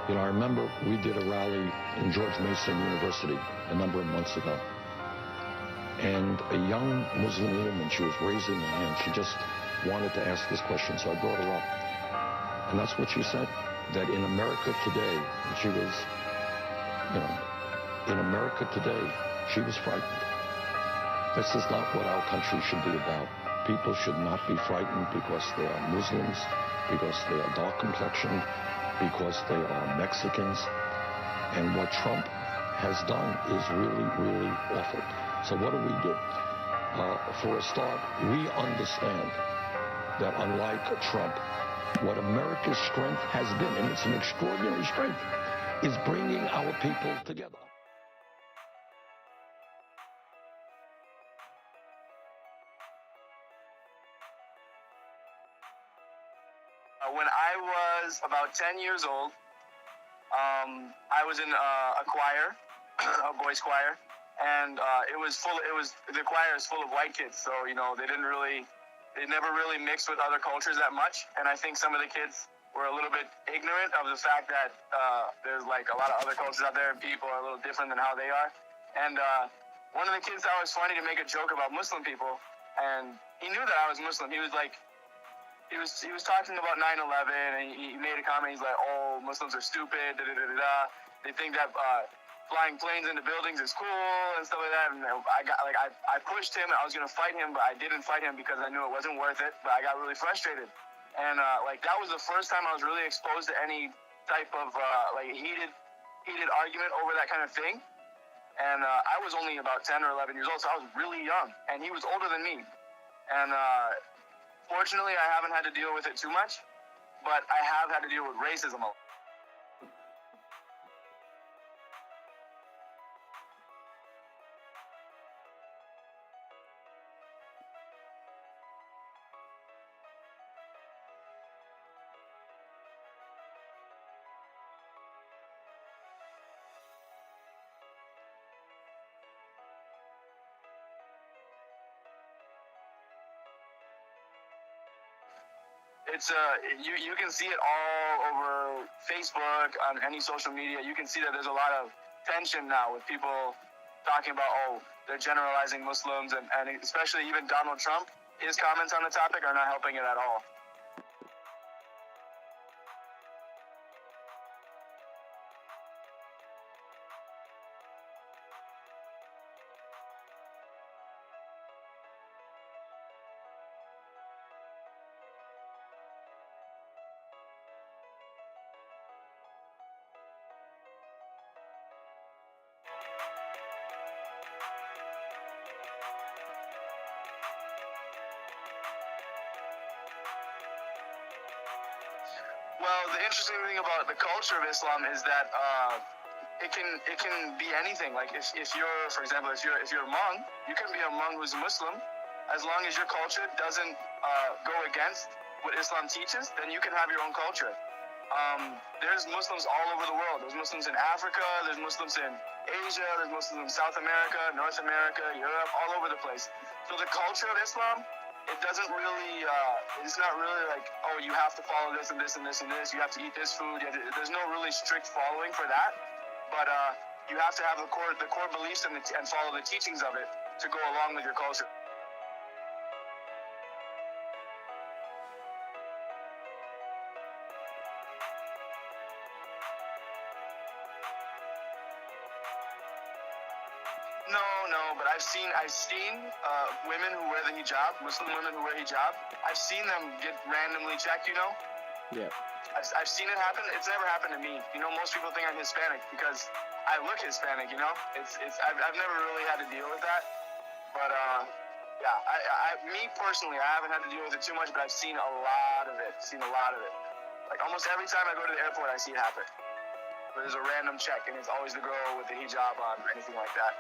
I remember we did a rally in George Mason University a number of months ago. And a young Muslim woman, she was raising her hand. She just wanted to ask this question, so I brought her up. And that's what she said, that in America today, and she was, in America today, she was frightened. This is not what our country should be about. People should not be frightened because they are Muslims, because they are dark complexioned, because they are Mexicans. And what Trump has done is really, really awful. So what do? For a start, we understand that unlike Trump, what America's strength has been, and it's an extraordinary strength, is bringing our people together. When I was about 10 years old, I was in a choir, a boys' choir, and the choir is full of white kids, so they never really mixed with other cultures that much, and I think some of the kids were a little bit ignorant of the fact that there's like a lot of other cultures out there and people are a little different than how they are. And one of the kids thought it was funny to make a joke about Muslim people, and he knew that I was Muslim. He was talking about 9/11, and he made a comment. He's like, "Oh, Muslims are stupid. Da da da da da. They think that flying planes into buildings is cool and stuff like that." And I pushed him. I was gonna fight him, but I didn't fight him because I knew it wasn't worth it. But I got really frustrated, and that was the first time I was really exposed to any type of heated argument over that kind of thing. And I was only about 10 or 11 years old, so I was really young, and he was older than me. And fortunately, I haven't had to deal with it too much, but I have had to deal with racism a lot. It's you can see it all over Facebook, on any social media. You can see that there's a lot of tension now with people talking about, they're generalizing Muslims, and especially even Donald Trump. His comments on the topic are not helping it at all. Well, the interesting thing about the culture of Islam is that it can be anything. Like if you're, for example, if you're a Hmong, you can be a Hmong who's a Muslim, as long as your culture doesn't go against what Islam teaches. Then you can have your own culture. There's Muslims all over the world. There's Muslims in Africa. There's Muslims in Asia. There's Muslims in South America, North America, Europe, all over the place. So the culture of Islam, it doesn't really, it's not really like, you have to follow this and this and this and this. You have to eat this food. There's no really strict following for that. But you have to have the core beliefs and follow the teachings of it to go along with your culture. No, but I've seen women who wear the hijab, Muslim women who wear hijab. I've seen them get randomly checked, Yeah. I've seen it happen. It's never happened to me. Most people think I'm Hispanic because I look Hispanic, I've never really had to deal with that. But me personally, I haven't had to deal with it too much, but I've seen a lot of it. Like almost every time I go to the airport, I see it happen. Where there's a random check, and it's always the girl with the hijab on or anything like that.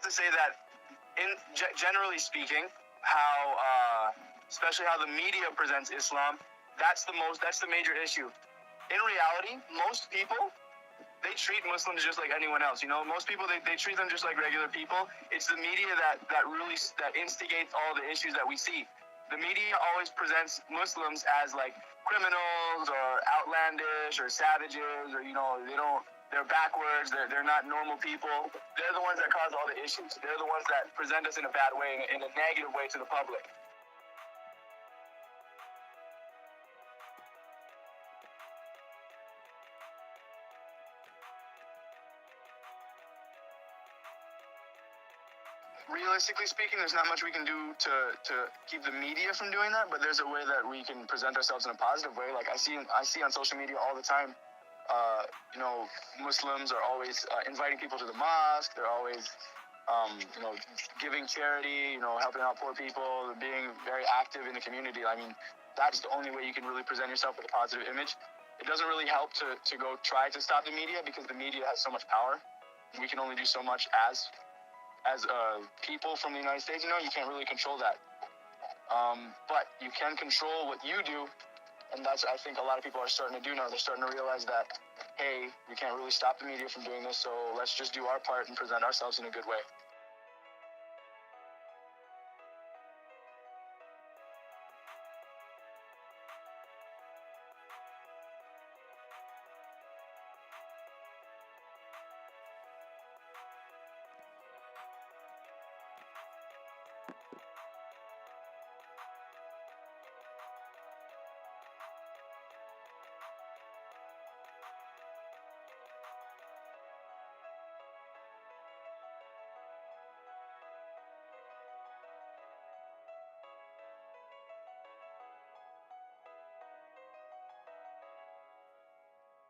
To say that, generally speaking, how especially how the media presents Islam, that's the major issue. In reality, most people they treat Muslims just like anyone else. You know, most people they treat them just like regular people. It's the media that really that instigates all the issues that we see. The media always presents Muslims as like criminals or outlandish or savages, or they're backwards. They're not normal people. They're the ones that cause all the issues. They're the ones that present us in a bad way, in a negative way to the public. Realistically speaking, there's not much we can do to keep the media from doing that, but there's a way that we can present ourselves in a positive way. Like I see on social media all the time, Muslims are always inviting people to the mosque. They're always, giving charity, helping out poor people, being very active in the community. I mean, that's the only way you can really present yourself with a positive image. It doesn't really help to go try to stop the media, because the media has so much power. We can only do so much as people from the United States. You can't really control that. But you can control what you do, and that's, I think, a lot of people are starting to do now. They're starting to realize that, hey, we can't really stop the media from doing this, so let's just do our part and present ourselves in a good way.